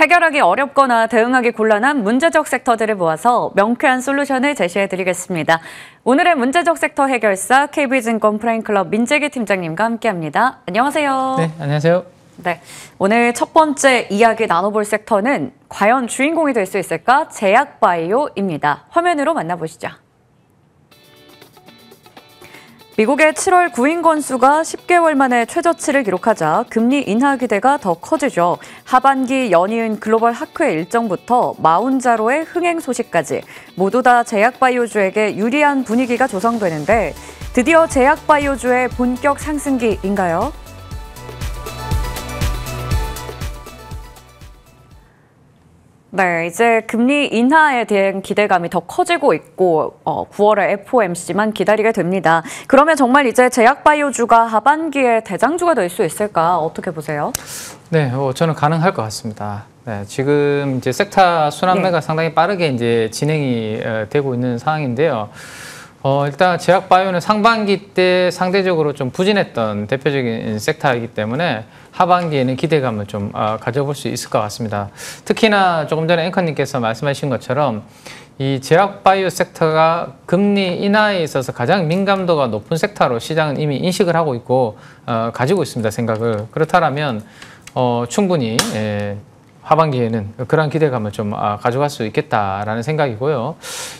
해결하기 어렵거나 대응하기 곤란한 문제적 섹터들을 모아서 명쾌한 솔루션을 제시해드리겠습니다. 오늘의 문제적 섹터 해결사 KB증권 프라임클럽 민재기 팀장님과 함께합니다. 안녕하세요. 네, 안녕하세요. 네, 오늘 첫 번째 이야기 나눠볼 섹터는 과연 주인공이 될 수 있을까? 제약바이오입니다. 화면으로 만나보시죠. 미국의 7월 구인 건수가 10개월 만에 최저치를 기록하자 금리 인하 기대가 더 커지죠. 하반기 연이은 글로벌 학회 일정부터 마운자로의 흥행 소식까지 모두 다 제약바이오주에게 유리한 분위기가 조성되는데 드디어 제약바이오주의 본격 상승기인가요? 네, 이제 금리 인하에 대한 기대감이 더 커지고 있고 9월에 FOMC만 기다리게 됩니다. 그러면 정말 이제 제약바이오주가 하반기에 대장주가 될 수 있을까? 어떻게 보세요? 네, 저는 가능할 것 같습니다. 네, 지금 이제 섹터 순환매가 상당히 빠르게 이제 진행이 되고 있는 상황인데요. 일단 제약바이오는 상반기 때 상대적으로 좀 부진했던 대표적인 섹터이기 때문에 하반기에는 기대감을 좀 가져볼 수 있을 것 같습니다. 특히나 조금 전에 앵커님께서 말씀하신 것처럼 이 제약바이오 섹터가 금리 인하에 있어서 가장 민감도가 높은 섹터로 시장은 이미 인식을 하고 있고 가지고 있습니다, 생각을. 그렇다면 충분히 하반기에는 그런 기대감을 좀 가져갈 수 있겠다라는 생각이고요.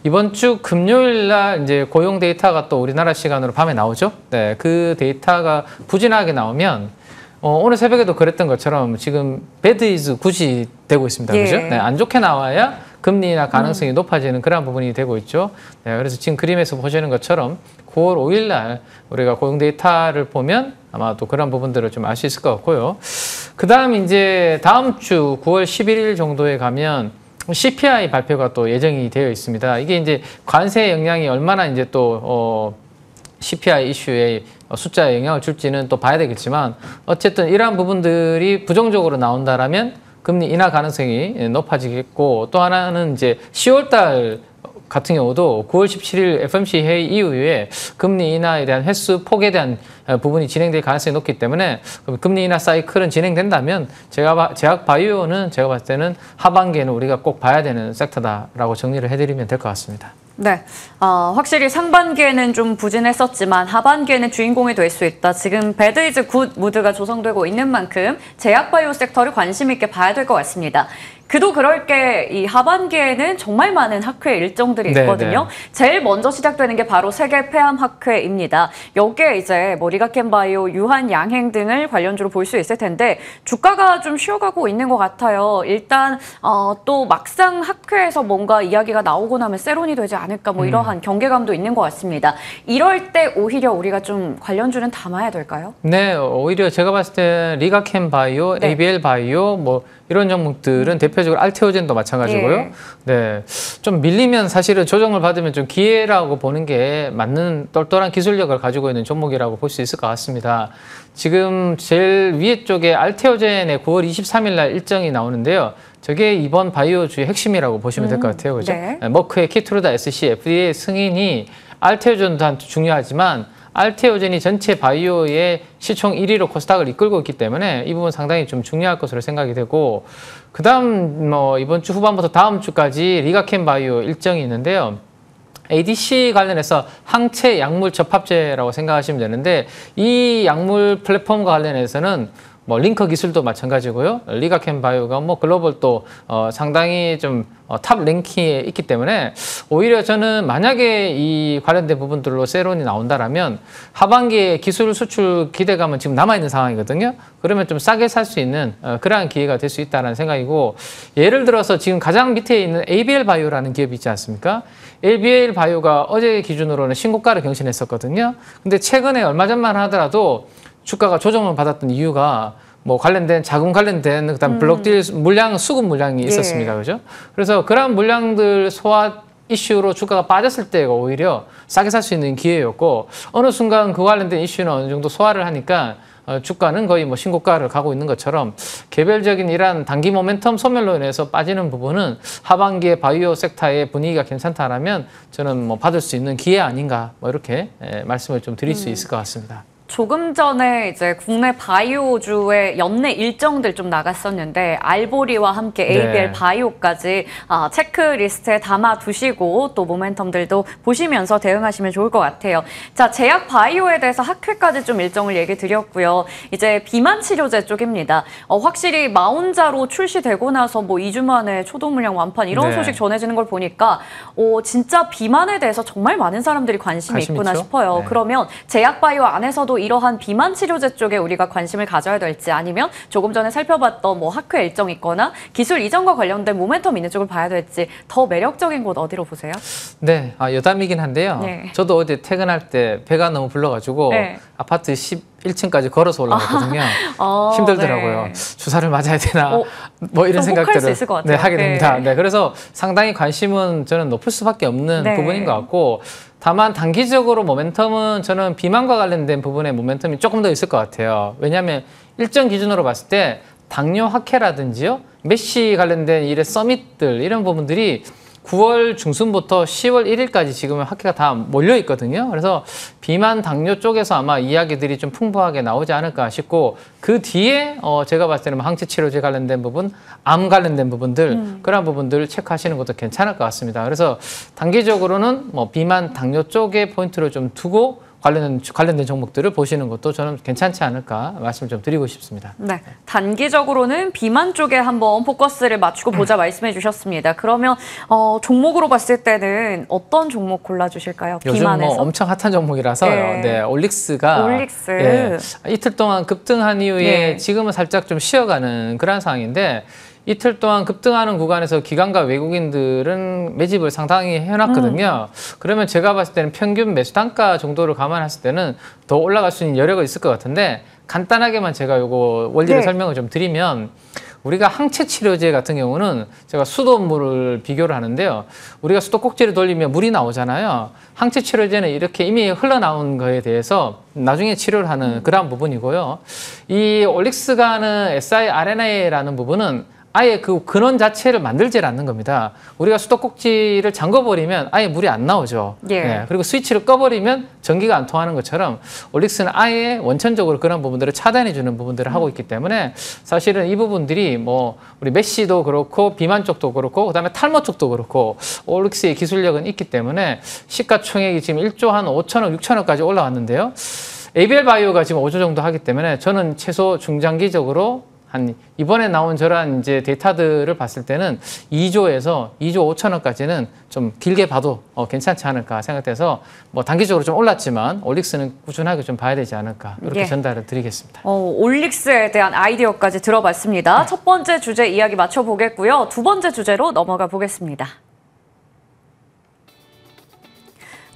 이번 주 금요일 날 이제 고용 데이터가 또 우리나라 시간으로 밤에 나오죠. 네, 그 데이터가 부진하게 나오면 오늘 새벽에도 그랬던 것처럼 지금 배드 이즈 굿이 되고 있습니다. 예. 그죠? 네, 안 좋게 나와야 금리 인하 가능성이 높아지는 그런 부분이 되고 있죠. 네, 그래서 지금 그림에서 보시는 것처럼 9월 5일 날 우리가 고용 데이터를 보면 아마 또 그런 부분들을 좀 알 수 있을 것 같고요. 그 다음 이제 다음 주 9월 11일 정도에 가면 CPI 발표가 또 예정이 되어 있습니다. 이게 이제 관세 영향이 얼마나 이제 또 CPI 이슈에 숫자에 영향을 줄지는 또 봐야 되겠지만 어쨌든 이러한 부분들이 부정적으로 나온다라면 금리 인하 가능성이 높아지겠고 또 하나는 이제 10월 달 같은 경우도 9월 17일 FOMC 회의 이후에 금리 인하에 대한 횟수 폭에 대한 부분이 진행될 가능성이 높기 때문에 금리 인하 사이클은 진행된다면 제약바이오는 제가 봤을 때는 하반기에는 우리가 꼭 봐야 되는 섹터다라고 정리를 해드리면 될 것 같습니다. 네, 확실히 상반기에는 좀 부진했었지만 하반기에는 주인공이 될 수 있다. 지금 배드 이즈 굿 무드가 조성되고 있는 만큼 제약바이오 섹터를 관심 있게 봐야 될 것 같습니다. 그도 그럴 게 이 하반기에는 정말 많은 학회 일정들이 있거든요. 네. 제일 먼저 시작되는 게 바로 세계 폐암 학회입니다. 여기에 이제 리가켄바이오, 유한양행 등을 관련주로 볼 수 있을 텐데 주가가 좀 쉬어가고 있는 것 같아요. 일단 또 막상 학회에서 뭔가 이야기가 나오고 나면 세론이 되지 않을까 뭐 이러한 경계감도 있는 것 같습니다. 이럴 때 오히려 우리가 좀 관련주는 담아야 될까요? 네, 오히려 제가 봤을 때 리가켄바이오, 네. ABL바이오 뭐 이런 종목들은 대표적으로 알테오젠도 마찬가지고요. 예. 네, 좀 밀리면 사실은 조정을 받으면 좀 기회라고 보는 게 맞는 똘똘한 기술력을 가지고 있는 종목이라고 볼 수 있을 것 같습니다. 지금 제일 위에 쪽에 알테오젠의 9월 23일 날 일정이 나오는데요. 저게 이번 바이오주의 핵심이라고 보시면 될 것 같아요. 그죠? 네. 머크의 키트루다 SC, FDA 승인이 알테오젠도 중요하지만 알테오젠이 전체 바이오의 시총 1위로 코스닥을 이끌고 있기 때문에 이 부분 상당히 좀 중요할 것으로 생각이 되고 그 다음 이번 주 후반부터 다음 주까지 리가켄바이오 일정이 있는데요. ADC 관련해서 항체 약물 접합제라고 생각하시면 되는데 이 약물 플랫폼과 관련해서는 링커 기술도 마찬가지고요. 리가켄바이오가 글로벌 또 상당히 좀 탑 랭킹에 있기 때문에 오히려 저는 만약에 이 관련된 부분들로 세론이 나온다라면 하반기에 기술 수출 기대감은 지금 남아있는 상황이거든요. 그러면 좀 싸게 살 수 있는 그러한 기회가 될 수 있다는 생각이고 예를 들어서 지금 가장 밑에 있는 ABL바이오라는 기업이 있지 않습니까? ABL바이오가 어제 기준으로는 신고가를 경신했었거든요. 근데 최근에 얼마 전만 하더라도 주가가 조정을 받았던 이유가 관련된 자금 관련된 그다음 블록딜 물량 수급 물량이 있었습니다. 예. 그죠? 그래서 그런 물량들 소화 이슈로 주가가 빠졌을 때가 오히려 싸게 살 수 있는 기회였고 어느 순간 그 관련된 이슈는 어느 정도 소화를 하니까 주가는 거의 신고가를 가고 있는 것처럼 개별적인 이러한 단기 모멘텀 소멸로 인해서 빠지는 부분은 하반기에 바이오 섹터의 분위기가 괜찮다라면 저는 받을 수 있는 기회 아닌가 이렇게 말씀을 좀 드릴 수 있을 것 같습니다. 조금 전에 이제 국내 바이오주의 연내 일정들 좀 나갔었는데 알보리와 함께 ABL 바이오까지 체크리스트에 담아두시고 또 모멘텀들도 보시면서 대응하시면 좋을 것 같아요. 자, 제약 바이오에 대해서 학회까지 좀 일정을 얘기 드렸고요. 이제 비만 치료제 쪽입니다. 확실히 마운자로 출시되고 나서 뭐 2주 만에 초도 물량 완판 이런 소식 전해지는 걸 보니까 진짜 비만에 대해서 정말 많은 사람들이 관심이 있구나 있죠? 싶어요. 그러면 제약 바이오 안에서도 이러한 비만 치료제 쪽에 우리가 관심을 가져야 될지 아니면 조금 전에 살펴봤던 뭐 학회 일정 있거나 기술 이전과 관련된 모멘텀 있는 쪽을 봐야 될지 더 매력적인 곳 어디로 보세요? 네, 여담이긴 한데요. 저도 어제 퇴근할 때 배가 너무 불러가지고 아파트 11층까지 걸어서 올라갔거든요. 힘들더라고요. 주사를 맞아야 되나 뭐 이런 생각들을 하게 됩니다. 그래서 상당히 관심은 저는 높을 수밖에 없는 부분인 것 같고 다만 단기적으로 모멘텀은 저는 비만과 관련된 부분에 모멘텀이 조금 더 있을 것 같아요. 왜냐하면 일정 기준으로 봤을 때 당뇨 학회라든지요, 메시 관련된 일의 서밋들 이런 부분들이 9월 중순부터 10월 1일까지 지금 학회가 다 몰려 있거든요. 그래서 비만 당뇨 쪽에서 아마 이야기들이 좀 풍부하게 나오지 않을까 싶고 그 뒤에 제가 봤을 때는 항체 치료제 관련된 부분, 암 관련된 부분들 그런 부분들을 체크하시는 것도 괜찮을 것 같습니다. 그래서 단기적으로는 뭐 비만 당뇨 쪽에 포인트를 좀 두고 관련된 종목들을 보시는 것도 저는 괜찮지 않을까 말씀을 좀 드리고 싶습니다. 네, 단기적으로는 비만 쪽에 한번 포커스를 맞추고 보자 말씀해 주셨습니다. 그러면 종목으로 봤을 때는 어떤 종목 골라주실까요? 요즘 비만에서? 뭐 엄청 핫한 종목이라서요. 올릭스가 이틀 동안 급등한 이후에 지금은 살짝 좀 쉬어가는 그런 상황인데 이틀 동안 급등하는 구간에서 기관과 외국인들은 매집을 상당히 해놨거든요. 그러면 제가 봤을 때는 평균 매수 단가 정도를 감안했을 때는 더 올라갈 수 있는 여력이 있을 것 같은데 간단하게만 제가 요거 원리를 설명을 좀 드리면 우리가 항체 치료제 같은 경우는 제가 수돗물을 비교를 하는데요. 우리가 수도꼭지를 돌리면 물이 나오잖아요. 항체 치료제는 이렇게 이미 흘러나온 거에 대해서 나중에 치료를 하는 그런 부분이고요. 이 올릭스가 하는 siRNA라는 부분은 아예 그 근원 자체를 만들지 않는 겁니다. 우리가 수도꼭지를 잠궈버리면 아예 물이 안 나오죠. 그리고 스위치를 꺼버리면 전기가 안 통하는 것처럼 올릭스는 아예 원천적으로 그런 부분들을 차단해주는 부분들을 하고 있기 때문에 사실은 이 부분들이 뭐 우리 메시도 그렇고 비만 쪽도 그렇고 그다음에 탈모 쪽도 그렇고 올릭스의 기술력은 있기 때문에 시가총액이 지금 1조 한 5천억, 6천억까지 올라왔는데요. ABL 바이오가 지금 5조 정도 하기 때문에 저는 최소 중장기적으로 이번에 나온 저런 이제 데이터들을 봤을 때는 2조에서 2조 5천억까지는 좀 길게 봐도 괜찮지 않을까 생각돼서 뭐 단기적으로 좀 올랐지만 올릭스는 꾸준하게 좀 봐야 되지 않을까 이렇게 전달을 드리겠습니다. 올릭스에 대한 아이디어까지 들어봤습니다. 첫 번째 주제 이야기 맞춰보겠고요. 두 번째 주제로 넘어가 보겠습니다.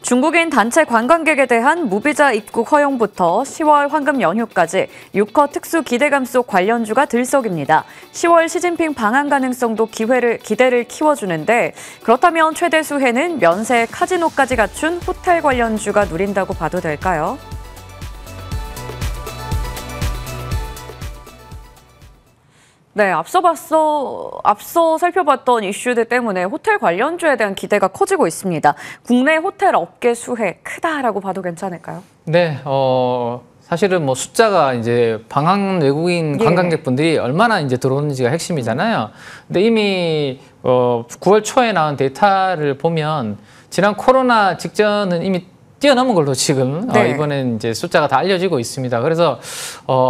중국인 단체 관광객에 대한 무비자 입국 허용부터 10월 황금 연휴까지 유커 특수 기대감 속 관련주가 들썩입니다. 10월 시진핑 방한 가능성도 기대를 키워주는데 그렇다면 최대 수혜는 면세 카지노까지 갖춘 호텔 관련주가 누린다고 봐도 될까요? 네, 앞서 살펴봤던 이슈들 때문에 호텔 관련주에 대한 기대가 커지고 있습니다. 국내 호텔 업계 수혜 크다라고 봐도 괜찮을까요? 네, 사실은 뭐 숫자가 이제 방한 외국인 관광객분들이 얼마나 이제 들어오는지가 핵심이잖아요. 근데 이미 9월 초에 나온 데이터를 보면 지난 코로나 직전은 이미 뛰어넘은 걸로 지금 이번엔 이제 숫자가 다 알려지고 있습니다. 그래서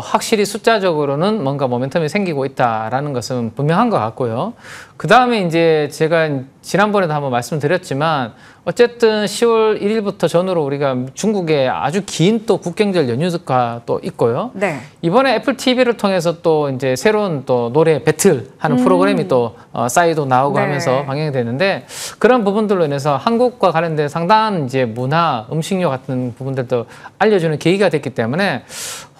확실히 숫자적으로는 뭔가 모멘텀이 생기고 있다라는 것은 분명한 것 같고요. 그 다음에 이제 제가 지난번에도 한번 말씀드렸지만 어쨌든 10월 1일부터 전후로 우리가 중국에 아주 긴 또 국경절 연휴가 또 있고요. 이번에 애플 TV를 통해서 또 이제 새로운 또 노래 배틀 하는 프로그램이 또 싸이도 나오고 하면서 방영이 되는데 그런 부분들로 인해서 한국과 관련된 상당한 이제 문화, 음식료 같은 부분들도 알려주는 계기가 됐기 때문에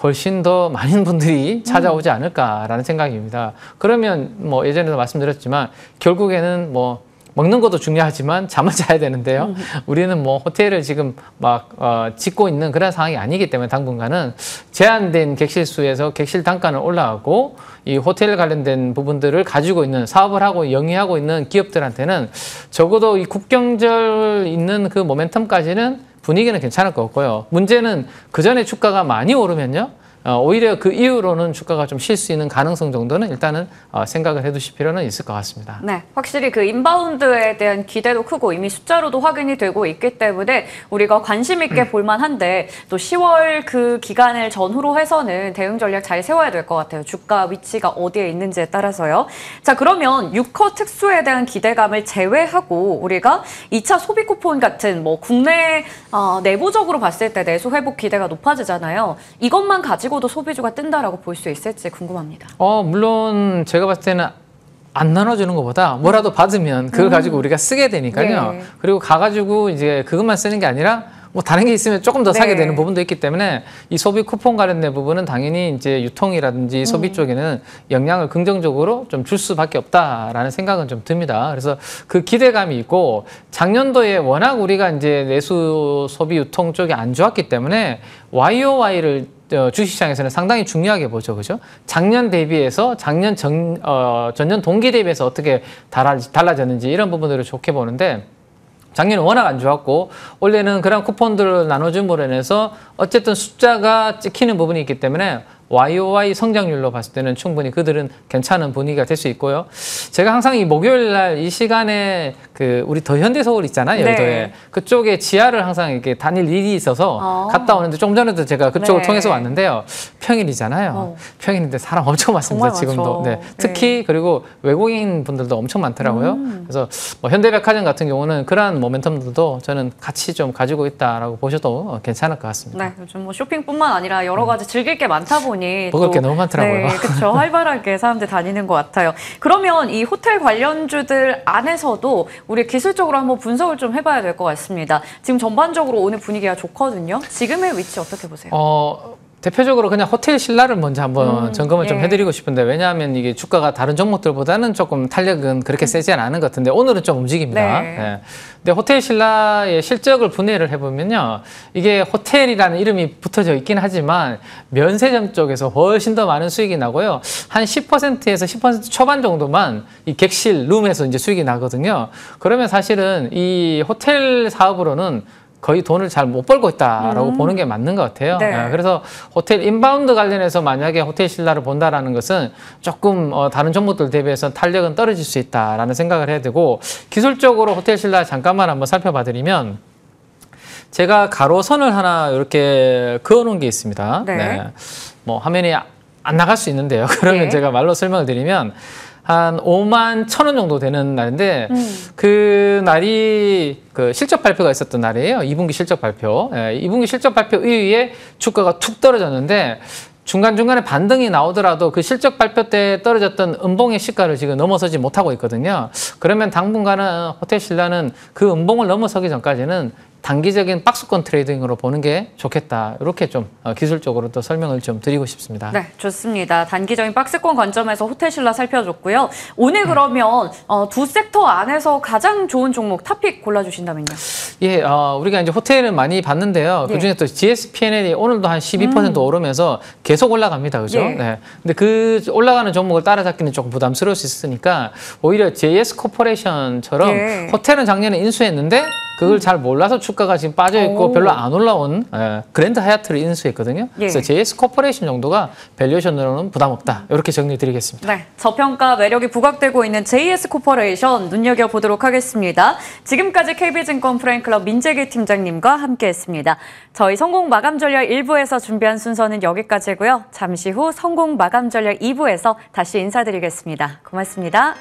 훨씬 더 많은 분들이 찾아오지 않을까라는 생각입니다. 그러면 뭐 예전에도 말씀드렸지만 결국에는 뭐 먹는 것도 중요하지만 잠을 자야 되는데요. 우리는 뭐 호텔을 지금 막 짓고 있는 그런 상황이 아니기 때문에 당분간은 제한된 객실 수에서 객실 단가는 올라가고 이 호텔 관련된 부분들을 가지고 있는 사업을 하고 영위하고 있는 기업들한테는 적어도 이 국경절 있는 그 모멘텀까지는 분위기는 괜찮을 것 같고요. 문제는 그 전에 주가가 많이 오르면요. 오히려 그 이후로는 주가가 좀 쉴 수 있는 가능성 정도는 일단은 생각을 해두실 필요는 있을 것 같습니다. 네, 확실히 그 인바운드에 대한 기대도 크고 이미 숫자로도 확인이 되고 있기 때문에 우리가 관심 있게 볼만한데 또 10월 그 기간을 전후로 해서는 대응 전략 잘 세워야 될 것 같아요. 주가 위치가 어디에 있는지에 따라서요. 자, 그러면 6호 특수에 대한 기대감을 제외하고 우리가 2차 소비 쿠폰 같은 뭐 국내 내부적으로 봤을 때 내수 회복 기대가 높아지잖아요. 이것만 가지고도 소비주가 뜬다라고 볼 수 있을지 궁금합니다. 물론 제가 봤을 때는 안 나눠주는 것보다 뭐라도 받으면 그걸 가지고 우리가 쓰게 되니까요. 네. 그리고 가가지고 이제 그것만 쓰는 게 아니라 뭐 다른 게 있으면 조금 더 사게 되는 부분도 있기 때문에 이 소비 쿠폰 관련된 부분은 당연히 이제 유통이라든지 소비 쪽에는 영향을 긍정적으로 좀 줄 수밖에 없다라는 생각은 좀 듭니다. 그래서 그 기대감이 있고 작년도에 워낙 우리가 이제 내수 소비 유통 쪽이 안 좋았기 때문에 YOY를 주식시장에서는 상당히 중요하게 보죠, 그죠? 작년 대비해서 전년 동기 대비해서 어떻게 달라졌는지 이런 부분들을 좋게 보는데 작년은 워낙 안 좋았고 올해는 그런 쿠폰들을 나눠줌으로 인해서 어쨌든 숫자가 찍히는 부분이 있기 때문에 YOY 성장률로 봤을 때는 충분히 그들은 괜찮은 분위기가 될 수 있고요. 제가 항상 이 목요일 날 이 시간에 그 우리 더 현대서울 있잖아요, 여의도에. 네. 그쪽에 지하를 항상 이렇게 다닐 일이 있어서 갔다 오는데 좀 전에도 제가 그쪽을 통해서 왔는데요. 평일이잖아요. 평일인데 사람 엄청 많습니다, 지금도. 네. 특히 그리고 외국인 분들도 엄청 많더라고요. 그래서 뭐 현대백화점 같은 경우는 그러한 모멘텀들도 저는 같이 좀 가지고 있다라고 보셔도 괜찮을 것 같습니다. 네, 요즘 뭐 쇼핑뿐만 아니라 여러 가지 즐길 게 많다 보니 먹을 게 너무 많더라고요. 네, 그렇죠. 활발하게 사람들 다니는 것 같아요. 그러면 이 호텔 관련주들 안에서도 우리 기술적으로 한번 분석을 좀 해봐야 될 것 같습니다. 지금 전반적으로 오늘 분위기가 좋거든요. 지금의 위치 어떻게 보세요? 대표적으로 그냥 호텔 신라를 먼저 한번 점검을 좀 해드리고 싶은데 왜냐하면 이게 주가가 다른 종목들보다는 조금 탄력은 그렇게 세지 않은 것 같은데 오늘은 좀 움직입니다. 네. 근데 호텔 신라의 실적을 분해를 해보면요. 이게 호텔이라는 이름이 붙어져 있긴 하지만 면세점 쪽에서 훨씬 더 많은 수익이 나고요. 한 10%에서 10% 초반 정도만 이 객실, 룸에서 이제 수익이 나거든요. 그러면 사실은 이 호텔 사업으로는 거의 돈을 잘 못 벌고 있다라고 보는 게 맞는 것 같아요. 네. 그래서 호텔 인바운드 관련해서 만약에 호텔 신라를 본다라는 것은 조금 다른 종목들 대비해서 탄력은 떨어질 수 있다라는 생각을 해야 되고 기술적으로 호텔 신라 잠깐만 한번 살펴봐 드리면 제가 가로선을 하나 이렇게 그어놓은 게 있습니다. 네. 뭐 화면이 안 나갈 수 있는데요. 그러면 제가 말로 설명을 드리면 한 51,000원 정도 되는 날인데 그 날이 그 실적 발표가 있었던 날이에요. 2분기 실적 발표. 2분기 실적 발표 이후에 주가가 툭 떨어졌는데 중간중간에 반등이 나오더라도 그 실적 발표 때 떨어졌던 음봉의 시가를 지금 넘어서지 못하고 있거든요. 그러면 당분간은 호텔 신라는 그 음봉을 넘어서기 전까지는 단기적인 박스권 트레이딩으로 보는 게 좋겠다. 이렇게 좀 기술적으로 또 설명을 좀 드리고 싶습니다. 네, 좋습니다. 단기적인 박스권 관점에서 호텔 신라 살펴줬고요. 오늘 그러면 두 섹터 안에서 가장 좋은 종목 탑픽 골라주신다면요? 예, 우리가 이제 호텔은 많이 봤는데요. 그중에 또 GSP&L이 오늘도 한 12% 오르면서 계속 올라갑니다. 그죠? 네. 근데 그 올라가는 종목을 따라잡기는 조금 부담스러울 수 있으니까 오히려 JS 코퍼레이션처럼 호텔은 작년에 인수했는데 그걸 잘 몰라서 주가가 지금 빠져있고 별로 안 올라온 그랜드 하얏트를 인수했거든요. 그래서 JS 코퍼레이션 정도가 밸류에이션으로는 부담 없다. 이렇게 정리드리겠습니다. 네, 저평가 매력이 부각되고 있는 JS 코퍼레이션 눈여겨보도록 하겠습니다. 지금까지 KB증권 프라임클럽 민재기 팀장님과 함께했습니다. 저희 성공 마감 전략 1부에서 준비한 순서는 여기까지고요. 잠시 후 성공 마감 전략 2부에서 다시 인사드리겠습니다. 고맙습니다.